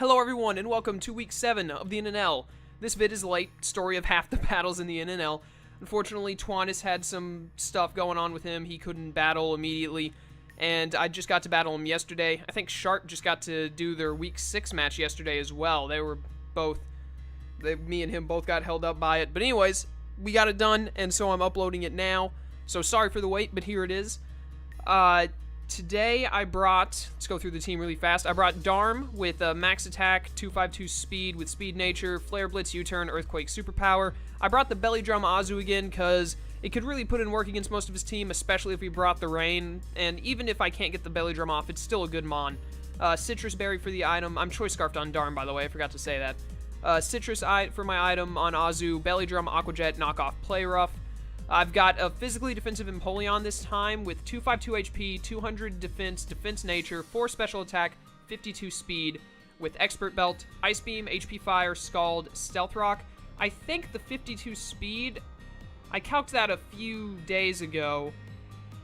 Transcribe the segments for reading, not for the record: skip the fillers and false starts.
Hello everyone, and welcome to Week 7 of the NNL. This vid is late, story of half the battles in the NNL. Unfortunately, Twannis had some stuff going on with him. He couldn't battle immediately, and I just got to battle him yesterday. I think Sharp just got to do their Week 6 match yesterday as well. They were both, me and him both got held up by it. But anyways, we got it done, and so I'm uploading it now. So sorry for the wait, but here it is. Today I brought, let's go through the team really fast. I brought Darm with max attack, 252 speed with speed nature, flare blitz, U-turn, earthquake superpower. I brought the belly drum Azu again because it could really put in work against most of his team, especially if we brought the rain. And even if I can't get the belly drum off, it's still a good mon. Citrus berry for the item. I'm choice scarfed on Darm, by the way. I forgot to say that. Citrus for my item on Azu, belly drum, aquajet, knockoff, play rough. I've got a physically defensive Empoleon this time with 252 HP, 200 defense, defense nature, 4 special attack, 52 speed with expert belt, ice beam, HP fire, scald, stealth rock. I think the 52 speed, I calced that a few days ago.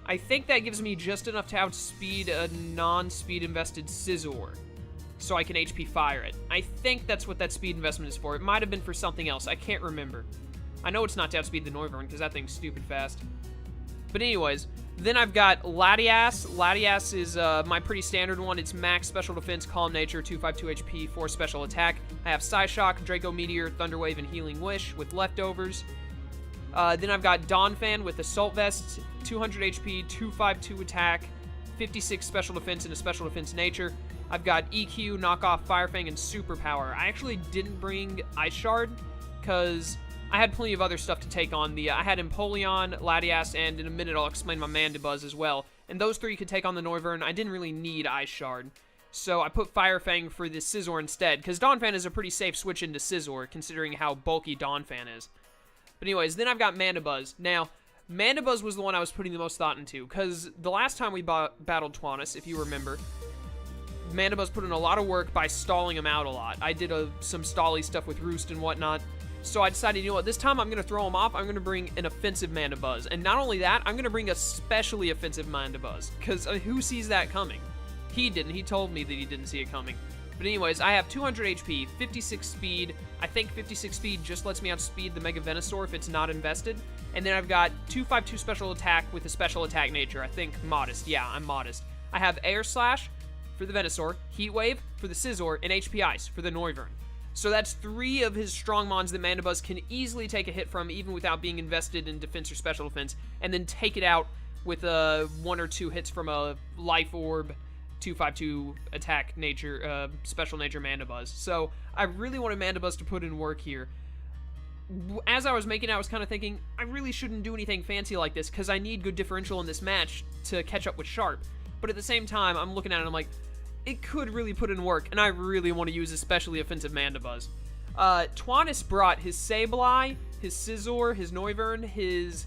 I think that gives me just enough to outspeed a non-speed invested Scizor, so I can HP fire it. I think that's what that speed investment is for. It might have been for something else. I can't remember. I know it's not to outspeed the Noivern, because that thing's stupid fast. But anyways, then I've got Latias. Latias is my pretty standard one. It's max special defense, calm nature, 252 HP, 4 special attack. I have Psyshock, Draco Meteor, Thunderwave, and Healing Wish with leftovers. Then I've got Donphan with Assault Vest, 200 HP, 252 attack, 56 special defense, and a special defense nature. I've got EQ, Knockoff, Firefang, and Superpower. I actually didn't bring Ice Shard, because I had plenty of other stuff to take on. I had Empoleon, Latias, and in a minute I'll explain my Mandibuzz as well. And those three could take on the Noivern. I didn't really need Ice Shard. So I put Firefang for the Scizor instead, because Donphan is a pretty safe switch into Scizor, considering how bulky Donphan is. But anyways, then I've got Mandibuzz. Now, Mandibuzz was the one I was putting the most thought into, because the last time we battled Twannis, if you remember, Mandibuzz put in a lot of work by stalling him out a lot. I did some stally stuff with Roost and whatnot. So I decided, you know what, this time I'm going to throw him off. I'm going to bring an offensive Mandibuzz. And not only that, I'm going to bring a specially offensive Mandibuzz. Because who sees that coming? He didn't. He told me that he didn't see it coming. But anyways, I have 200 HP, 56 speed. I think 56 speed just lets me outspeed the Mega Venusaur if it's not invested. And then I've got 252 special attack with a special attack nature. I think modest. Yeah, I'm modest. I have Air Slash for the Venusaur, Heat Wave for the Scizor, and HP Ice for the Noivern. So that's 3 of his strong mons that Mandibuzz can easily take a hit from, even without being invested in defense or special defense, and then take it out with 1 or 2 hits from a Life Orb, 252 attack nature, special nature Mandibuzz. So I really wanted Mandibuzz to put in work here. As I was making it, I was kind of thinking, I really shouldn't do anything fancy like this, because I need good differential in this match to catch up with Sharp. But at the same time, I'm looking at it and I'm like, it could really put in work, and I really want to use especially offensive Mandibuzz. Twannis brought his Sableye, his Scizor, his Noivern, his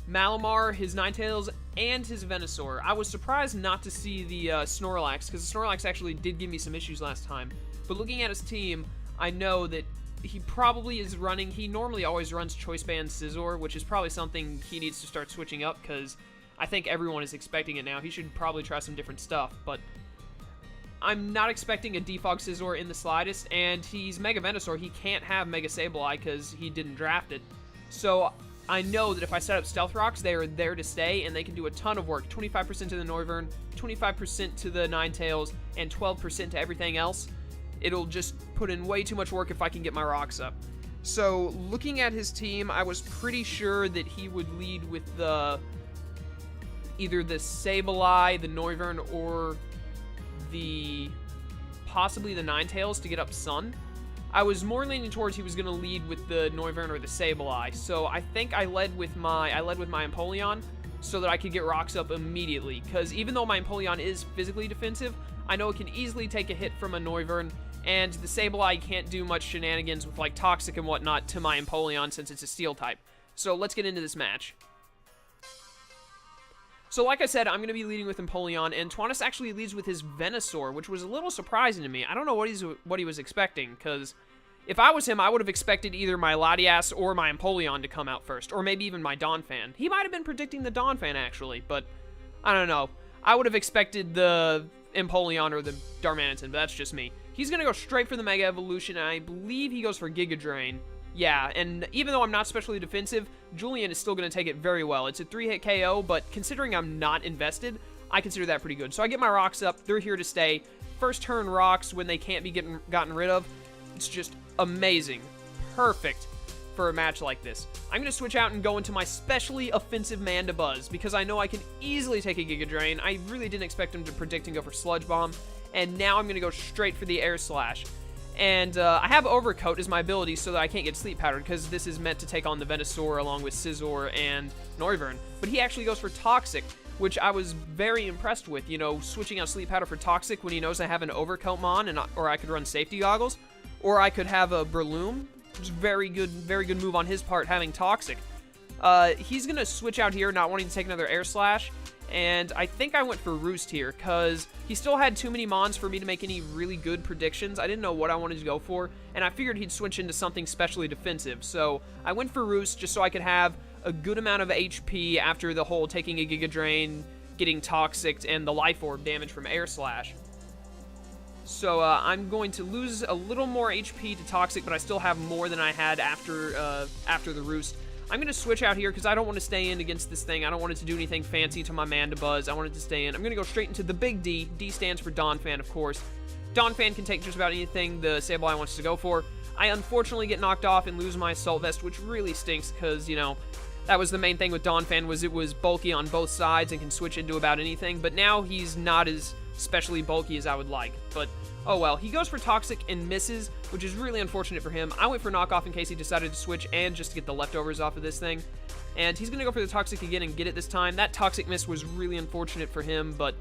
Malamar, his Ninetales, and his Venusaur. I was surprised not to see the Snorlax, because the Snorlax actually did give me some issues last time. But looking at his team, I know that he probably is running, he normally always runs Choice Band Scizor, which is probably something he needs to start switching up, because I think everyone is expecting it now. He should probably try some different stuff, but I'm not expecting a Defog Scizor in the slightest, and he's Mega Venusaur. He can't have Mega Sableye because he didn't draft it. So I know that if I set up Stealth Rocks, they are there to stay, and they can do a ton of work. 25% to the Noivern, 25% to the Ninetales, and 12% to everything else. It'll just put in way too much work if I can get my rocks up. So looking at his team, I was pretty sure that he would lead with either the Sableye, the Noivern, or possibly the Ninetales to get up Sun. I was more leaning towards he was going to lead with the Noivern or the Sableye, so I think I led with my Empoleon so that I could get rocks up immediately, because even though my Empoleon is physically defensive, I know it can easily take a hit from a Noivern, and the Sableye can't do much shenanigans with like Toxic and whatnot to my Empoleon since it's a Steel type. So let's get into this match. So like I said, I'm going to be leading with Empoleon, and Twannis actually leads with his Venusaur, which was a little surprising to me. I don't know what he was expecting, because if I was him, I would have expected either my Latias or my Empoleon to come out first, or maybe even my Donphan. He might have been predicting the Donphan, actually, but I don't know. I would have expected the Empoleon or the Darmanitan, but that's just me. He's going to go straight for the Mega Evolution, and I believe he goes for Giga Drain. Yeah, and even though I'm not specially defensive, Julian is still going to take it very well. It's a 3-hit KO, but considering I'm not invested, I consider that pretty good. So I get my rocks up. They're here to stay. First turn rocks when they can't be gotten rid of. It's just amazing. Perfect for a match like this. I'm going to switch out and go into my specially offensive Mandibuzz because I know I can easily take a Giga Drain. I really didn't expect him to predict and go for Sludge Bomb. And now I'm going to go straight for the Air Slash. And I have Overcoat as my ability so that I can't get Sleep Powdered because this is meant to take on the Venusaur along with Scizor and Noivern. But he actually goes for Toxic, which I was very impressed with, you know, switching out Sleep Powder for Toxic when he knows I have an Overcoat Mon, or I could run Safety Goggles, or I could have a Breloom. It's very good move on his part, having Toxic. He's going to switch out here, not wanting to take another Air Slash, and I think I went for Roost here, because he still had too many Mons for me to make any really good predictions. I didn't know what I wanted to go for, and I figured he'd switch into something specially defensive, so I went for Roost just so I could have a good amount of HP after the whole taking a Giga Drain, getting Toxic, and the Life Orb damage from Air Slash. So I'm going to lose a little more HP to Toxic, but I still have more than I had after the Roost. I'm going to switch out here because I don't want to stay in against this thing. I don't want it to do anything fancy to my Mandibuzz. I want it to stay in. I'm going to go straight into the big D. D stands for Donphan, of course. Donphan can take just about anything the Sableye wants to go for. I unfortunately get knocked off and lose my Assault Vest, which really stinks because, you know, that was the main thing with Donphan, was it was bulky on both sides and can switch into about anything. But now he's not as especially bulky as I would like. But oh well, he goes for Toxic and misses, which is really unfortunate for him. I went for Knockoff in case he decided to switch and just to get the leftovers off of this thing. And he's going to go for the Toxic again and get it this time. That Toxic miss was really unfortunate for him, but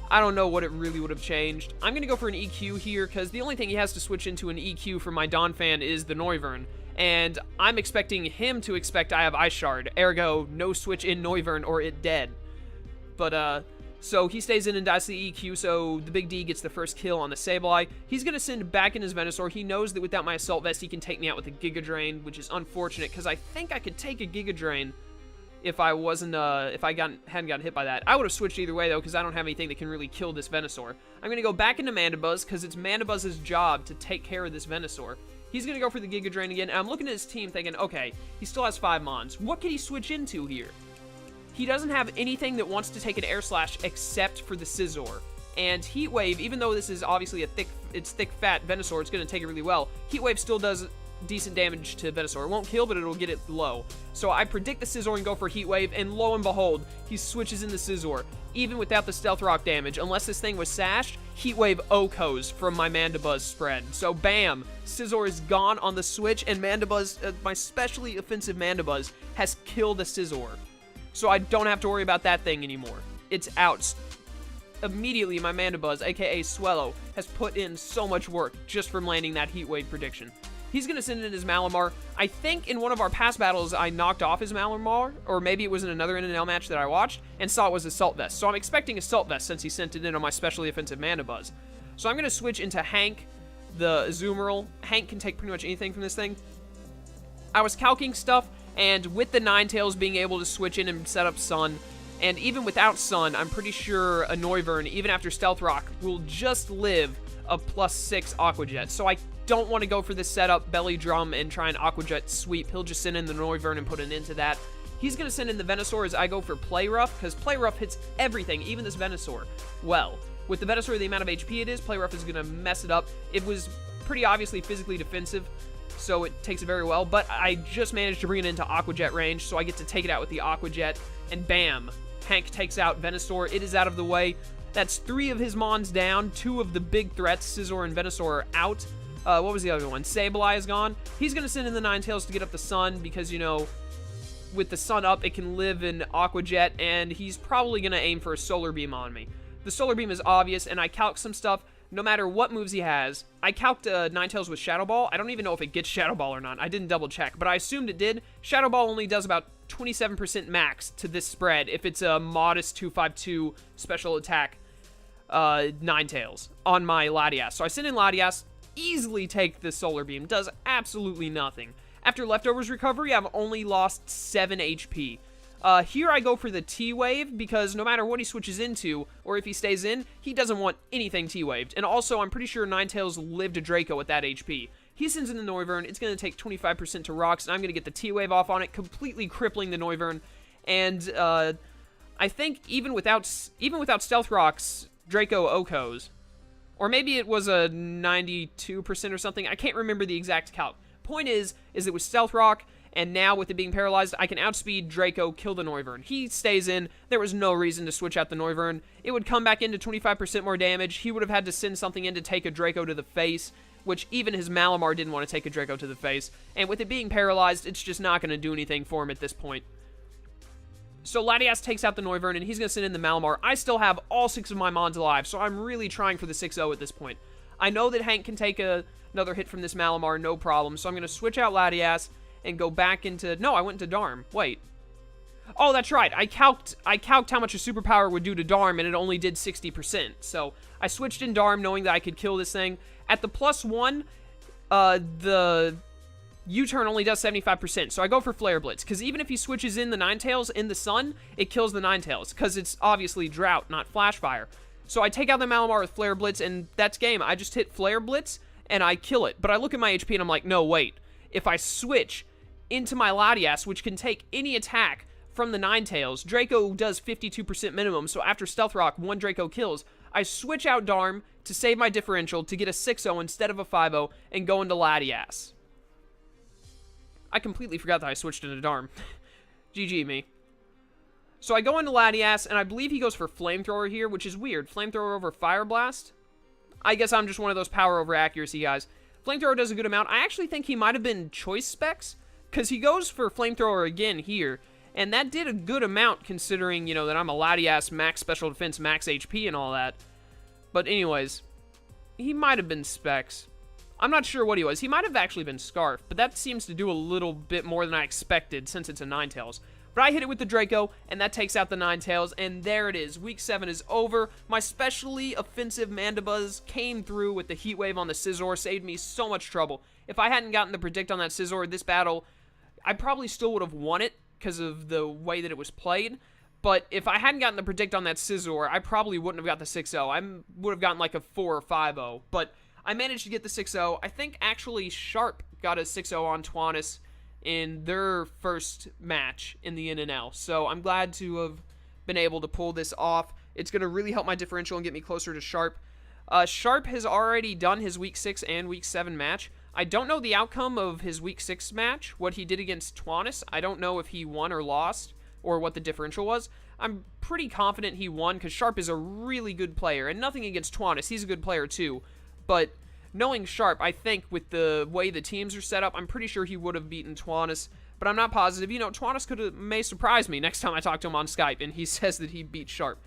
I don't know what it really would have changed. I'm going to go for an EQ here because the only thing he has to switch into an EQ for my Donphan is the Noivern. And I'm expecting him to expect I have Ice Shard. Ergo, no switch in Noivern or it dead. But, so he stays in and dies the EQ, so the Big D gets the first kill on the Sableye. He's going to send back in his Venusaur. He knows that without my Assault Vest, he can take me out with a Giga Drain, which is unfortunate, because I think I could take a Giga Drain if I wasn't, if I hadn't gotten hit by that. I would have switched either way, though, because I don't have anything that can really kill this Venusaur. I'm going to go back into Mandibuzz, because it's Mandibuzz's job to take care of this Venusaur. He's going to go for the Giga Drain again, and I'm looking at his team thinking, okay, he still has 5 Mons. What can he switch into here? He doesn't have anything that wants to take an Air Slash except for the Scizor. And Heat Wave, even though this is obviously a thick, fat Venusaur, it's going to take it really well. Heat Wave still does decent damage to Venusaur. It won't kill, but it'll get it low. So I predict the Scizor and go for Heat Wave, and lo and behold, he switches in the Scizor. Even without the Stealth Rock damage, unless this thing was sashed, Heat Wave OHKOs from my Mandibuzz spread. So bam, Scizor is gone on the switch, and Mandibuzz, my specially offensive Mandibuzz, has killed a Scizor. So I don't have to worry about that thing anymore. It's out. Immediately, my Mandibuzz, aka Swellow, has put in so much work just from landing that Heat Wave prediction. He's going to send in his Malamar. I think in one of our past battles, I knocked off his Malamar, or maybe it was in another NNL match that I watched, and saw it was Assault Vest. So I'm expecting Assault Vest since he sent it in on my specially offensive Mandibuzz. So I'm going to switch into Hank, the Azumarill. Hank can take pretty much anything from this thing. I was calcing stuff, and with the Ninetales being able to switch in and set up Sun, and even without Sun, I'm pretty sure a Noivern, even after Stealth Rock, will just live a +6 Aqua Jet. So I don't want to go for this setup, Belly Drum, and try an Aqua Jet sweep. He'll just send in the Noivern and put an end to that. He's going to send in the Venusaur as I go for Play Rough, because Play Rough hits everything, even this Venusaur. Well, with the Venusaur, the amount of HP it is, Play Rough is going to mess it up. It was pretty obviously physically defensive, so it takes it very well, but I just managed to bring it into Aqua Jet range, so I get to take it out with the Aqua Jet, and bam, Hank takes out Venusaur. It is out of the way. That's 3 of his Mons down, 2 of the big threats, Scizor and Venusaur, are out. What was the other one? Sableye is gone. He's going to send in the Ninetales to get up the Sun, because, you know, with the Sun up, it can live in Aqua Jet, and he's probably going to aim for a Solar Beam on me. The Solar Beam is obvious, and I calc some stuff. No matter what moves he has, I calced Ninetales with Shadow Ball. I don't even know if it gets Shadow Ball or not. I didn't double check, but I assumed it did. Shadow Ball only does about 27% max to this spread if it's a modest 252 special attack Ninetales on my Latias. So I send in Latias, easily take the Solar Beam, does absolutely nothing. After Leftovers recovery, I've only lost 7 HP. Here I go for the T-Wave, because no matter what he switches into, or if he stays in, he doesn't want anything T-Waved. And also, I'm pretty sure Ninetales lived a Draco at that HP. He sends in the Noivern, it's going to take 25% to Rocks, and I'm going to get the T-Wave off on it, completely crippling the Noivern. And, I think even without Stealth Rocks, Draco Okos, or maybe it was a 92% or something, I can't remember the exact calc. Point is it was Stealth Rock, and now with it being paralyzed, I can outspeed Draco, kill the Noivern. He stays in. There was no reason to switch out the Noivern. It would come back into 25% more damage. He would have had to send something in to take a Draco to the face, which even his Malamar didn't want to take a Draco to the face. And with it being paralyzed, it's just not going to do anything for him at this point. So Latias takes out the Noivern, and he's going to send in the Malamar. I still have all 6 of my Mons alive, so I'm really trying for the 6-0 at this point. I know that Hank can take another hit from this Malamar, no problem, so I'm going to switch out Latias and go back into... No, I went into Darm. Wait. Oh, that's right. I calced how much a superpower would do to Darm, and it only did 60%. So I switched in Darm, knowing that I could kill this thing. At the +1, the U-turn only does 75%, so I go for Flare Blitz, because even if he switches in the Ninetales in the sun, it kills the Ninetales, because it's obviously Drought, not Flash Fire. So I take out the Malamar with Flare Blitz, and that's game. I just hit Flare Blitz, and I kill it. But I look at my HP, and I'm like, no, wait. If I switch into my Latias, which can take any attack from the Ninetales, Draco does 52% minimum, so after Stealth Rock, 1 Draco kills. I switch out Darm to save my differential to get a 6-0 instead of a 5-0, and go into Latias. I completely forgot that I switched into Darm. GG me. So I go into Latias, and I believe he goes for Flamethrower here, which is weird. Flamethrower over Fire Blast? I guess I'm just one of those power over accuracy guys. Flamethrower does a good amount. I actually think he might have been Choice Specs, because he goes for Flamethrower again here, and that did a good amount considering, you know, that I'm a Latias, max special defense, max HP, and all that. But anyways, he might have been Specs. I'm not sure what he was. He might have actually been Scarf, but that seems to do a little bit more than I expected since it's a Ninetales. But I hit it with the Draco, and that takes out the Ninetales, and there it is. Week 7 is over. My specially offensive Mandibuzz came through with the Heat Wave on the Scizor, saved me so much trouble. If I hadn't gotten the Predict on that Scizor, this battle, I probably still would have won it because of the way that it was played. But if I hadn't gotten the Predict on that Scizor, I probably wouldn't have got the 6-0. I would have gotten like a 4 or 5-0, but I managed to get the 6-0. I think actually Sharp got a 6-0 on Twannis in their first match in the NNL. So I'm glad to have been able to pull this off. It's going to really help my differential and get me closer to Sharp. Sharp has already done his Week 6 and Week 7 match. I don't know the outcome of his Week 6 match, what he did against Twannis. I don't know if he won or lost, or what the differential was. I'm pretty confident he won, because Sharp is a really good player, and nothing against Twannis. He's a good player too. But knowing Sharp, I think with the way the teams are set up, I'm pretty sure he would have beaten Twannis, but I'm not positive. You know, Twannis may surprise me next time I talk to him on Skype, and he says that he beat Sharp.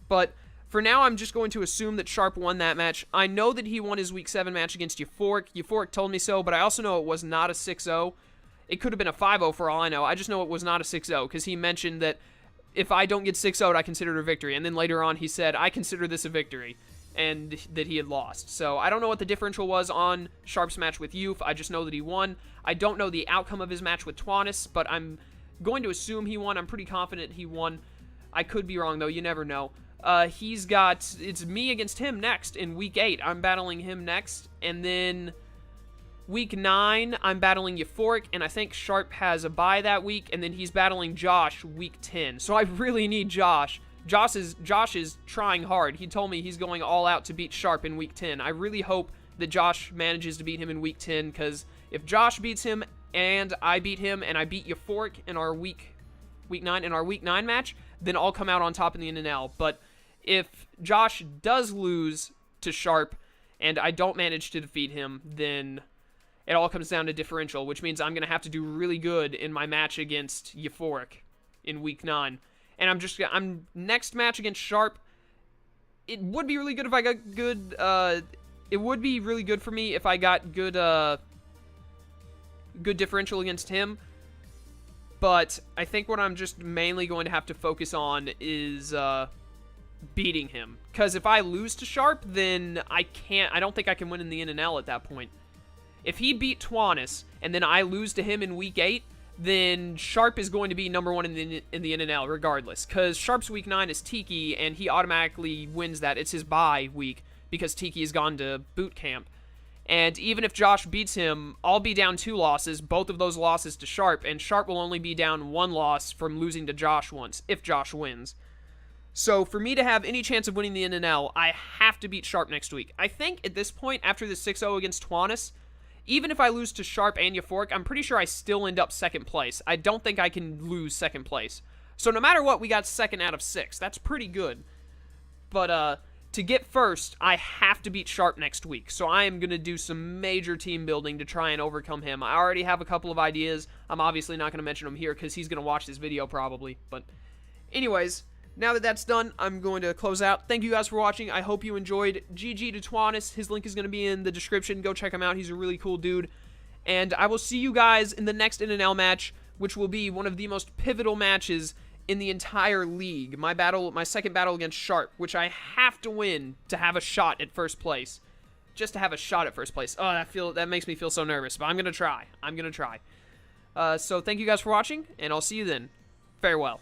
But for now, I'm just going to assume that Sharp won that match. I know that he won his Week 7 match against Euphoric. Euphoric told me so, but I also know it was not a 6-0. It could have been a 5-0 for all I know. I just know it was not a 6-0, because he mentioned that if I don't get 6-0'd, I consider it a victory. And then later on, he said, I consider this a victory, and that he had lost. So I don't know what the differential was on Sharp's match with Youth. I just know that he won. I don't know the outcome of his match with Twannis, but I'm going to assume he won. I'm pretty confident he won. I could be wrong, though. You never know. It's me against him next in Week 8. I'm battling him next. And then Week 9, I'm battling Euphoric, and I think Sharp has a bye that week, and then he's battling Josh Week 10. So I really need Josh. Josh is trying hard. He told me he's going all out to beat Sharp in Week 10. I really hope that Josh manages to beat him in Week 10, because if Josh beats him and I beat him and I beat Euphoric in our Week 9 match, then I'll come out on top in the NNL. But if Josh does lose to Sharp and I don't manage to defeat him, then it all comes down to differential, which means I'm going to have to do really good in my match against Euphoric in Week 9. And I'm next match against Sharp. It would be really good if I got good, it would be really good for me if I got good, good differential against him. But I think what I'm just mainly going to have to focus on is, beating him. Because if I lose to Sharp, then I don't think I can win in the NNL at that point. If he beat Twannis, and then I lose to him in Week 8, then Sharp is going to be number 1 in the NNL regardless, because Sharp's week 9 is Tiki, and he automatically wins that. It's his bye week because Tiki has gone to boot camp. And even if Josh beats him, I'll be down 2 losses, both of those losses to Sharp, and Sharp will only be down 1 loss from losing to Josh once, if Josh wins. So for me to have any chance of winning the NNL, I have to beat Sharp next week. I think at this point, after the 6-0 against Twannis, even if I lose to Sharp and Euphoric, I'm pretty sure I still end up 2nd place. I don't think I can lose 2nd place. So no matter what, we got 2nd out of 6. That's pretty good. But, to get 1st, I have to beat Sharp next week, so I am going to do some major team building to try and overcome him. I already have a couple of ideas. I'm obviously not going to mention them here because he's going to watch this video probably. But anyways, now that that's done, I'm going to close out. Thank you guys for watching. I hope you enjoyed. GG to Twannis. His link is going to be in the description. Go check him out. He's a really cool dude. And I will see you guys in the next NNL match, which will be one of the most pivotal matches in the entire league. My 2nd battle against Sharp, which I have to win to have a shot at 1st place. Just to have a shot at 1st place. Oh, that makes me feel so nervous, but I'm going to try. So thank you guys for watching, and I'll see you then. Farewell.